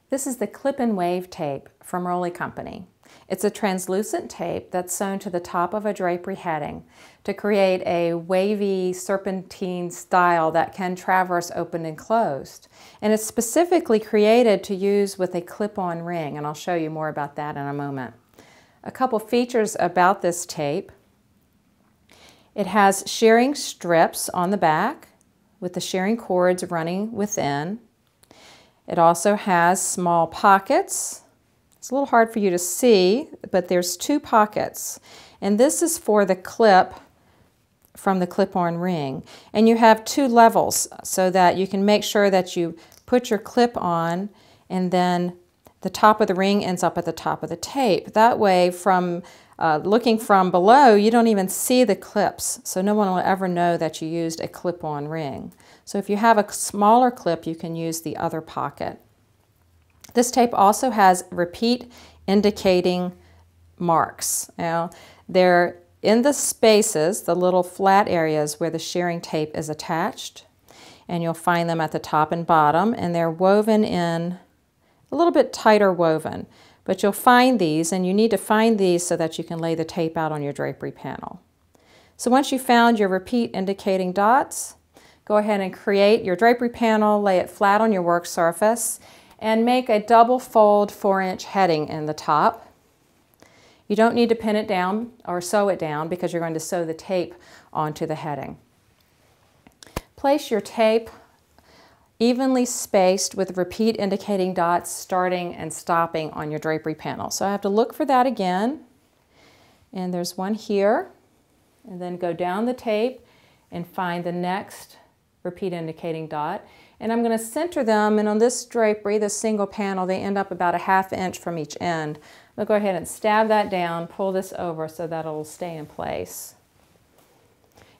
This is the Clip and Wave tape from Rolly Company. It's a translucent tape that's sewn to the top of a drapery heading to create a wavy serpentine style that can traverse open and closed. And it's specifically created to use with a clip-on ring, and I'll show you more about that in a moment. A couple features about this tape. It has shearing strips on the back with the shearing cords running within. It also has small pockets. It's a little hard for you to see, but there's 2 pockets. And this is for the clip from the clip-on ring. And you have 2 levels so that you can make sure that you put your clip on and then the top of the ring ends up at the top of the tape. That way, from looking from below, you don't even see the clips, so no one will ever know that you used a clip-on ring. So if you have a smaller clip, you can use the other pocket. This tape also has repeat indicating marks. Now, they're in the spaces, the little flat areas where the shearing tape is attached, and you'll find them at the top and bottom, and they're woven in a little bit tighter woven. But you'll find these, and you need to find these so that you can lay the tape out on your drapery panel. So once you've found your repeat indicating dots, go ahead and create your drapery panel, lay it flat on your work surface, and make a double fold 4-inch heading in the top. You don't need to pin it down or sew it down because you're going to sew the tape onto the heading. Place your tape evenly spaced with repeat indicating dots starting and stopping on your drapery panel. So I have to look for that again, and there's one here, and then go down the tape and find the next repeat indicating dot. And I'm going to center them, and on this drapery, this single panel, they end up about a 1/2 inch from each end. I'll go ahead and stab that down, pull this over so that it'll stay in place.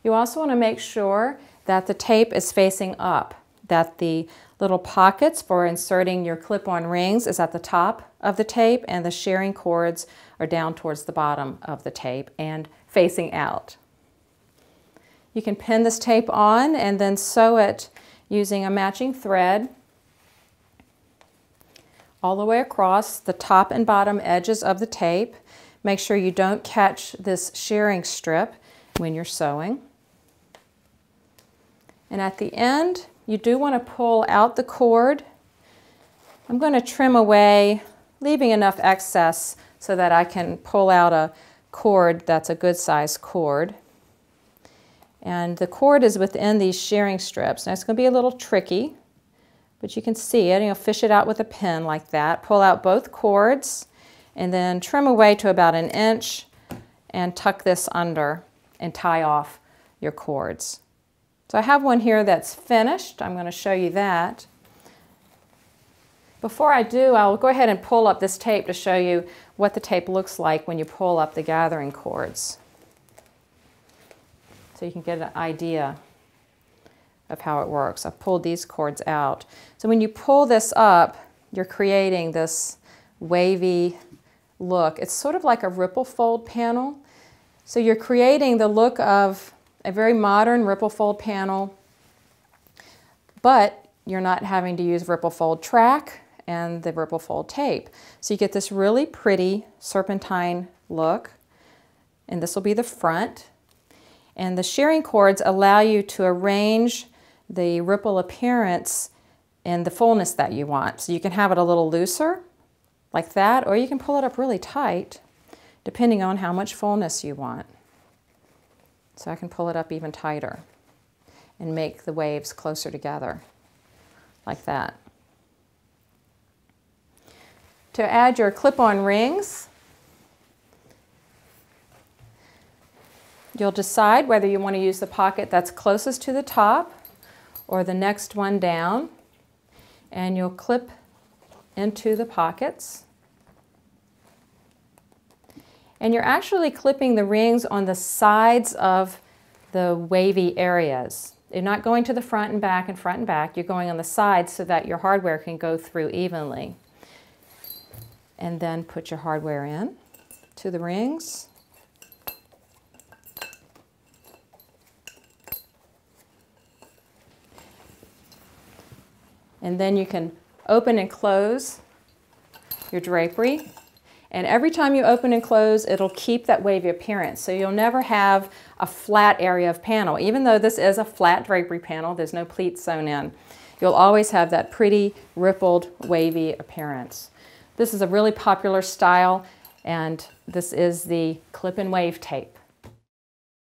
You also want to make sure that the tape is facing up, that the little pockets for inserting your clip-on rings is at the top of the tape, and the shearing cords are down towards the bottom of the tape and facing out. You can pin this tape on and then sew it using a matching thread all the way across the top and bottom edges of the tape. Make sure you don't catch this shearing strip when you're sewing. And at the end, you do want to pull out the cord. I'm going to trim away, leaving enough excess so that I can pull out a cord that's a good size cord. And the cord is within these shearing strips. Now it's going to be a little tricky, but you can see it. You'll fish it out with a pin like that. Pull out both cords and then trim away to about 1 inch and tuck this under and tie off your cords. So I have one here that's finished. I'm going to show you that. Before I do, I'll go ahead and pull up this tape to show you what the tape looks like when you pull up the gathering cords, so you can get an idea of how it works. I've pulled these cords out. So when you pull this up, you're creating this wavy look. It's sort of like a ripple fold panel. So you're creating the look of a very modern ripple fold panel, but you're not having to use ripple fold track and the ripple fold tape. So you get this really pretty serpentine look, and this will be the front. And the shearing cords allow you to arrange the ripple appearance in the fullness that you want. So you can have it a little looser, like that, or you can pull it up really tight, depending on how much fullness you want. So I can pull it up even tighter and make the waves closer together, like that. To add your clip-on rings, you'll decide whether you want to use the pocket that's closest to the top or the next one down, and you'll clip into the pockets. And you're actually clipping the rings on the sides of the wavy areas. You're not going to the front and back and front and back. You're going on the sides so that your hardware can go through evenly. And then put your hardware in to the rings. And then you can open and close your drapery. And every time you open and close, it'll keep that wavy appearance. So you'll never have a flat area of panel. Even though this is a flat drapery panel, there's no pleats sewn in. You'll always have that pretty rippled, wavy appearance. This is a really popular style, and this is the clip and wave tape.